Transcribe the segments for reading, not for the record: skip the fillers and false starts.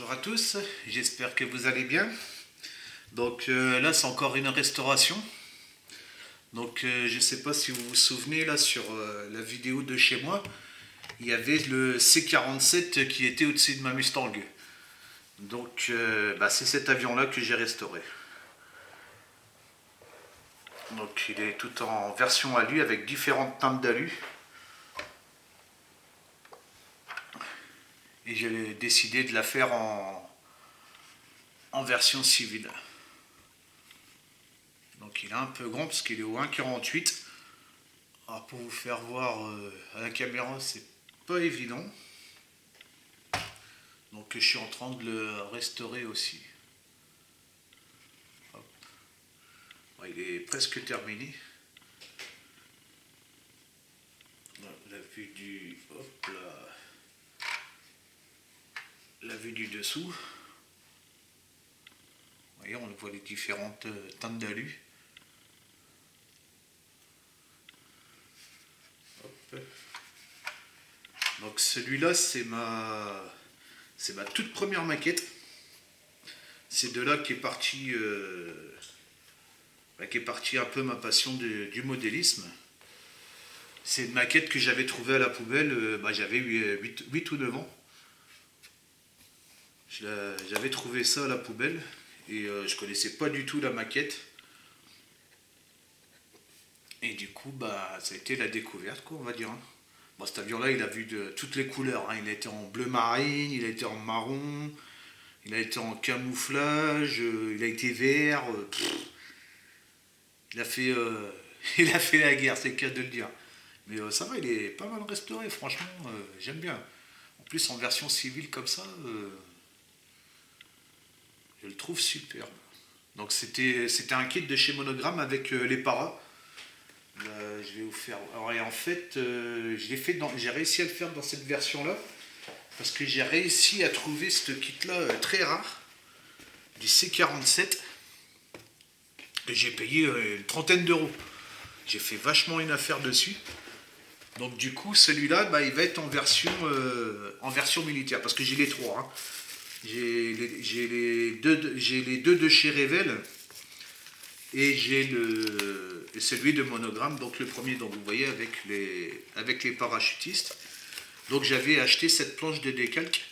Bonjour à tous, j'espère que vous allez bien. Donc là c'est encore une restauration. Donc je ne sais pas si vous vous souvenez là sur la vidéo de chez moi, il y avait le C-47 qui était au-dessus de ma Mustang. Donc c'est cet avion là que j'ai restauré. Donc il est tout en version alu avec différentes teintes d'alu. Et j'ai décidé de la faire en version civile. Donc il est un peu grand parce qu'il est au 1,48. Alors pour vous faire voir à la caméra, c'est pas évident. Donc je suis en train de le restaurer aussi. Hop. Ouais, il est presque terminé. La vue du. Hop là. La vue du dessous. Vous voyez, on voit les différentes teintes d'alu. Donc celui-là, c'est ma toute première maquette. C'est de là qu'est parti un peu ma passion du modélisme. C'est une maquette que j'avais trouvée à la poubelle, j'avais 8 ou 9 ans. J'avais trouvé ça à la poubelle et je connaissais pas du tout la maquette. Et du coup, ça a été la découverte, quoi, on va dire. Bon, cet avion-là, il a vu de toutes les couleurs. Il a été en bleu marine, il a été en marron, il a été en camouflage, il a été vert. Il a fait, il a fait la guerre, c'est le cas de le dire. Mais ça va, il est pas mal restauré, franchement, j'aime bien. En plus, en version civile comme ça, je le trouve superbe. Donc c'était un kit de chez Monogramme avec les paras. Je vais vous faire. Alors, et en fait, j'ai réussi à le faire dans cette version-là parce que j'ai réussi à trouver ce kit-là très rare du C-47 et j'ai payé une trentaine d'euros. J'ai fait vachement une affaire dessus. Donc du coup, celui-là, il va être en version militaire parce que j'ai les trois. J'ai les deux de chez Revell et j'ai celui de Monogramme, donc le premier, donc vous voyez avec les parachutistes. Donc j'avais acheté cette planche de décalque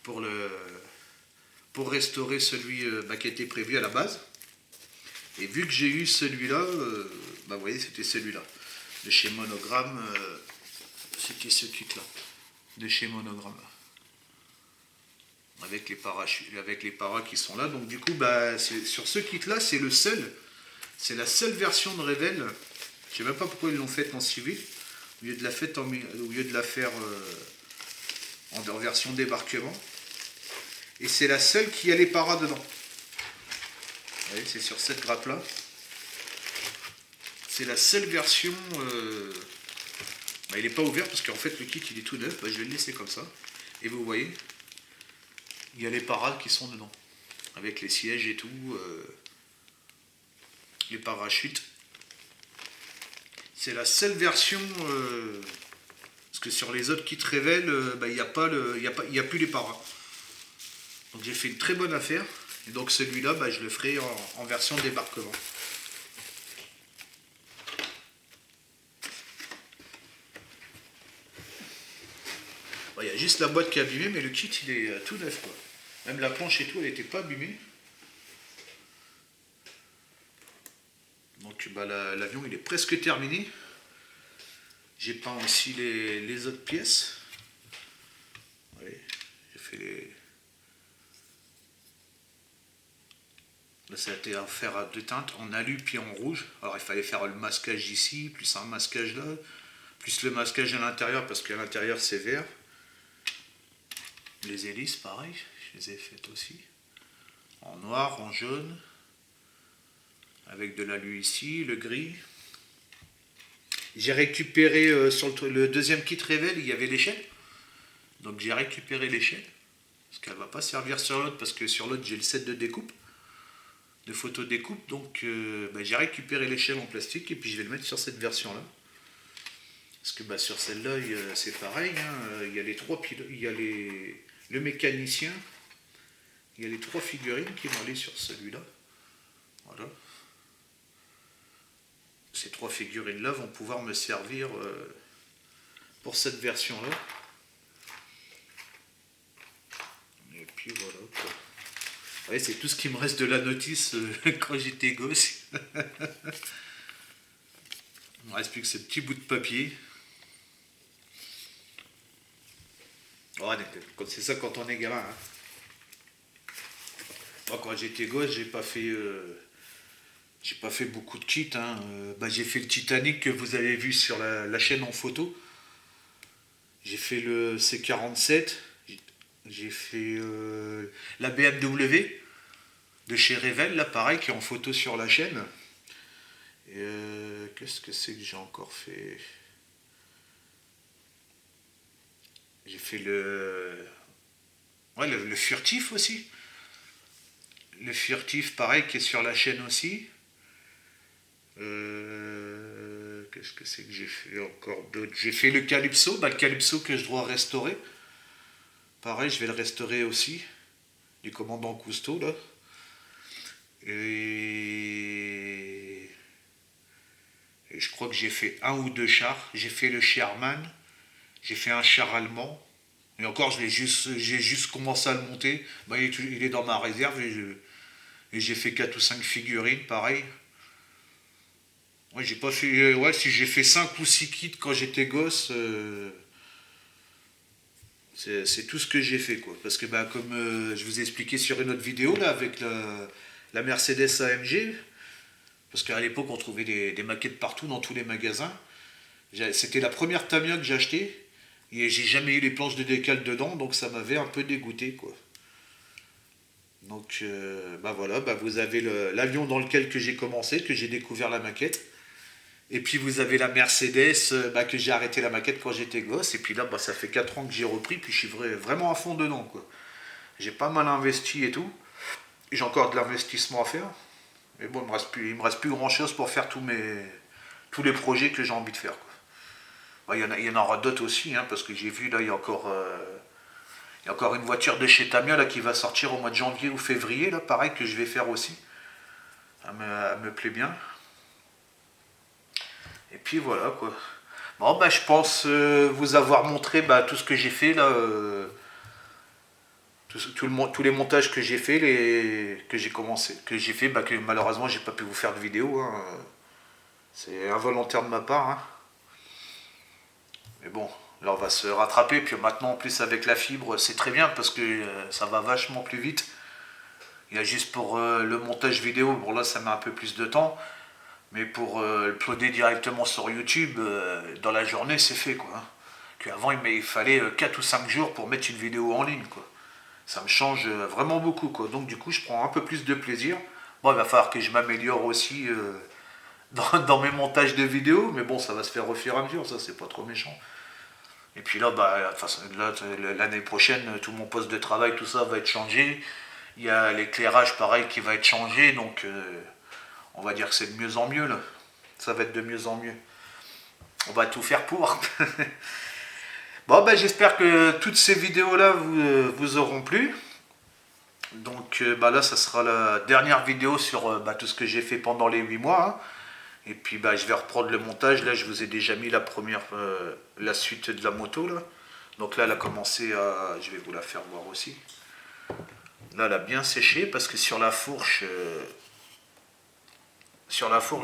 pour restaurer celui qui était prévu à la base. Et vu que j'ai eu celui-là, vous voyez, c'était celui-là. De chez Monogramme, c'était ce kit-là. De chez Monogramme. Avec les paras qui sont là. Donc du coup, sur ce kit-là, c'est la seule version de Revell. Je sais même pas pourquoi ils l'ont faite en civil, au lieu de la faire en version débarquement. Et c'est la seule qui a les paras dedans. Vous voyez, c'est sur cette grappe-là. C'est la seule version. Il n'est pas ouvert parce qu'en fait le kit il est tout neuf. Je vais le laisser comme ça. Et vous voyez, il y a les paras qui sont dedans. Avec les sièges et tout. Les parachutes. C'est la seule version. Parce que sur les autres kits Revell, il n'y a plus les paras. Donc j'ai fait une très bonne affaire. Et donc celui-là, je le ferai en version débarquement. Il y a juste la boîte qui est abîmée, mais le kit il est tout neuf, quoi. Même la planche et tout, elle n'était pas abîmée. Donc l'avion il est presque terminé. J'ai peint aussi les autres pièces. Voyez, j'ai fait les. Là ça a été à faire à deux teintes, en alu puis en rouge. Alors il fallait faire le masquage ici, plus un masquage là, plus le masquage à l'intérieur parce qu'à l'intérieur c'est vert. Les hélices pareil, je les ai faites aussi. En noir, en jaune. Avec de l'alu ici, le gris. J'ai récupéré sur le deuxième kit Revell, il y avait l'échelle. Donc j'ai récupéré l'échelle. Parce qu'elle ne va pas servir sur l'autre, parce que sur l'autre j'ai le set de découpe. De photo découpe. Donc j'ai récupéré l'échelle en plastique et puis je vais le mettre sur cette version-là. Parce que sur celle-là, c'est pareil. Il y a les trois pilotes. Il y a le mécanicien. Il y a les 3 figurines qui vont aller sur celui-là. Voilà. Ces 3 figurines-là vont pouvoir me servir pour cette version-là. Et puis voilà, quoi. Ouais, c'est tout ce qui me reste de la notice quand j'étais gosse. Il ne me reste plus que ce petit bout de papier. Oh, c'est ça quand on est gamin. Hein. Moi, quand j'étais gosse, j'ai pas fait beaucoup de kits. Hein. J'ai fait le Titanic que vous avez vu sur la chaîne en photo. J'ai fait le C47. J'ai fait la BMW de chez Revel, là pareil, qui est en photo sur la chaîne. Qu'est-ce que c'est que j'ai encore fait? J'ai fait le furtif aussi. Le furtif, pareil, qui est sur la chaîne aussi. Qu'est-ce que c'est que j'ai fait encore d'autre? J'ai fait le Calypso, le Calypso que je dois restaurer. Pareil, je vais le restaurer aussi. Du commandant Cousteau, là. Et je crois que j'ai fait 1 ou 2 chars. J'ai fait le Sherman. J'ai fait un char allemand. Et encore, j'ai juste commencé à le monter. Il est dans ma réserve. Et j'ai fait 4 ou 5 figurines, pareil. Ouais, j'ai pas fait. Ouais, si j'ai fait 5 ou 6 kits quand j'étais gosse. C'est tout ce que j'ai fait, quoi. Parce que comme je vous ai expliqué sur une autre vidéo là avec la Mercedes AMG, parce qu'à l'époque on trouvait des maquettes partout dans tous les magasins. C'était la première Tamiya que j'ai achetée et j'ai jamais eu les planches de décale dedans, donc ça m'avait un peu dégoûté, quoi. Donc voilà, vous avez l'avion dans lequel que j'ai commencé, que j'ai découvert la maquette. Et puis vous avez la Mercedes, que j'ai arrêté la maquette quand j'étais gosse. Et puis là, ça fait 4 ans que j'ai repris, puis je suis vraiment à fond dedans, quoi. J'ai pas mal investi et tout. J'ai encore de l'investissement à faire. Mais bon, il me reste plus grand chose pour faire tous les projets que j'ai envie de faire, quoi. Il y en aura d'autres aussi, hein, parce que j'ai vu, là, il y a encore une voiture de chez Tamiya là, qui va sortir au mois de janvier ou février, là, pareil, que je vais faire aussi. Elle me plaît bien. Et puis voilà, quoi. Bon, je pense vous avoir montré tout ce que j'ai fait là. Tous les montages que j'ai fait, que j'ai commencé, que j'ai fait, que malheureusement j'ai pas pu vous faire de vidéo. Hein. C'est involontaire de ma part. Hein. Mais bon, là on va se rattraper. Puis maintenant en plus avec la fibre, c'est très bien parce que ça va vachement plus vite. Il y a juste pour le montage vidéo, bon là ça met un peu plus de temps. Mais pour le uploader directement sur YouTube, dans la journée, c'est fait, quoi. Hein. Qu'avant, il fallait 4 ou 5 jours pour mettre une vidéo en ligne, quoi. Ça me change vraiment beaucoup, quoi. Donc, du coup, je prends un peu plus de plaisir. Bon, il va falloir que je m'améliore aussi dans mes montages de vidéos, mais bon, ça va se faire au fur et à mesure, ça, c'est pas trop méchant. Et puis là, l'année prochaine, tout mon poste de travail, tout ça va être changé. Il y a l'éclairage, pareil, qui va être changé, donc... on va dire que c'est de mieux en mieux, là. Ça va être de mieux en mieux. On va tout faire pour. Bon, j'espère que toutes ces vidéos-là vous auront plu. Donc là, ça sera la dernière vidéo sur tout ce que j'ai fait pendant les 8 mois. Hein. Et puis je vais reprendre le montage. Là, je vous ai déjà mis la suite de la moto. Là. Donc là, elle a commencé à... Je vais vous la faire voir aussi. Là, elle a bien séché parce que sur la fourche...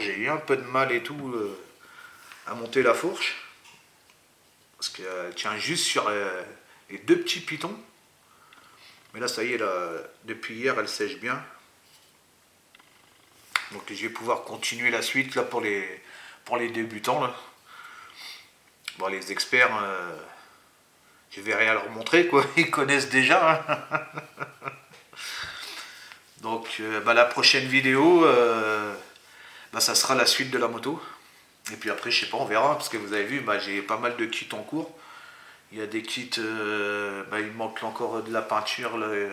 j'ai eu un peu de mal et tout à monter la fourche. Parce qu'elle tient juste sur les 2 petits pitons. Mais là, ça y est, là, depuis hier, elle sèche bien. Donc je vais pouvoir continuer la suite là, pour les débutants. Là. Bon, les experts, je vais rien leur montrer, quoi. Ils connaissent déjà. Hein. Donc la prochaine vidéo... ça sera la suite de la moto. Et puis après, je sais pas, on verra. Parce que vous avez vu, j'ai pas mal de kits en cours. Il y a des kits, il manque encore de la peinture.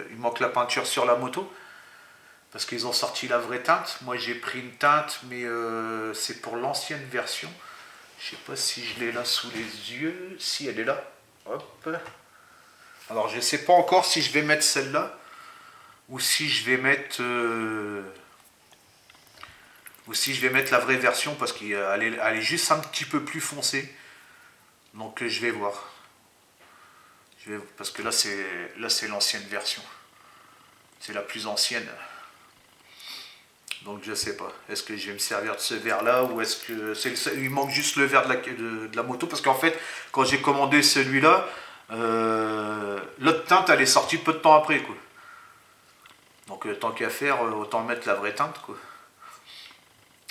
Il manque la peinture sur la moto. Parce qu'ils ont sorti la vraie teinte. Moi, j'ai pris une teinte, mais c'est pour l'ancienne version. Je sais pas si je l'ai là sous les yeux. Si, elle est là. Hop. Alors je ne sais pas encore si je vais mettre celle-là ou si je vais mettre la vraie version parce elle est juste un petit peu plus foncée. Donc je vais voir. Parce que là c'est l'ancienne version. C'est la plus ancienne. Donc je sais pas. Est-ce que je vais me servir de ce verre là ou est-ce que il manque juste le verre de la moto parce qu'en fait quand j'ai commandé celui-là, l'autre teinte elle est sortie peu de temps après quoi. Donc tant qu'à faire autant mettre la vraie teinte quoi.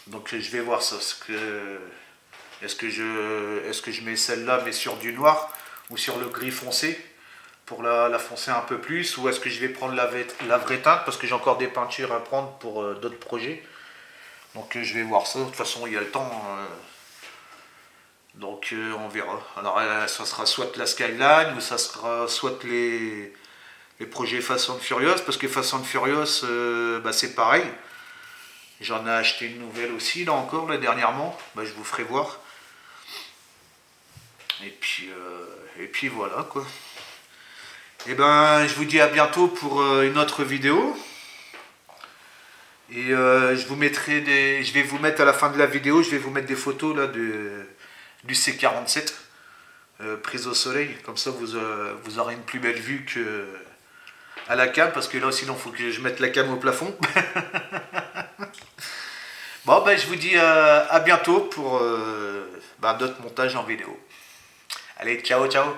Donc je vais voir ça. Est-ce que je mets celle-là mais sur du noir ou sur le gris foncé pour la foncer un peu plus ou est-ce que je vais prendre la vraie teinte parce que j'ai encore des peintures à prendre pour d'autres projets. Donc je vais voir ça. De toute façon il y a le temps. Donc on verra. Alors ça sera soit la Skyline ou ça sera soit les projets Fast and Furious parce que Fast and Furious bah, c'est pareil. J'en ai acheté une nouvelle aussi là encore là dernièrement. Bah, je vous ferai voir. Et puis voilà quoi. Et ben je vous dis à bientôt pour une autre vidéo. Et je vais vous mettre à la fin de la vidéo, je vais vous mettre des photos là du C47 prise au soleil. Comme ça vous aurez une plus belle vue que à la cam parce que là sinon il faut que je mette la cam au plafond. Bon ben je vous dis à bientôt pour d'autres montages en vidéo. Allez, ciao ciao.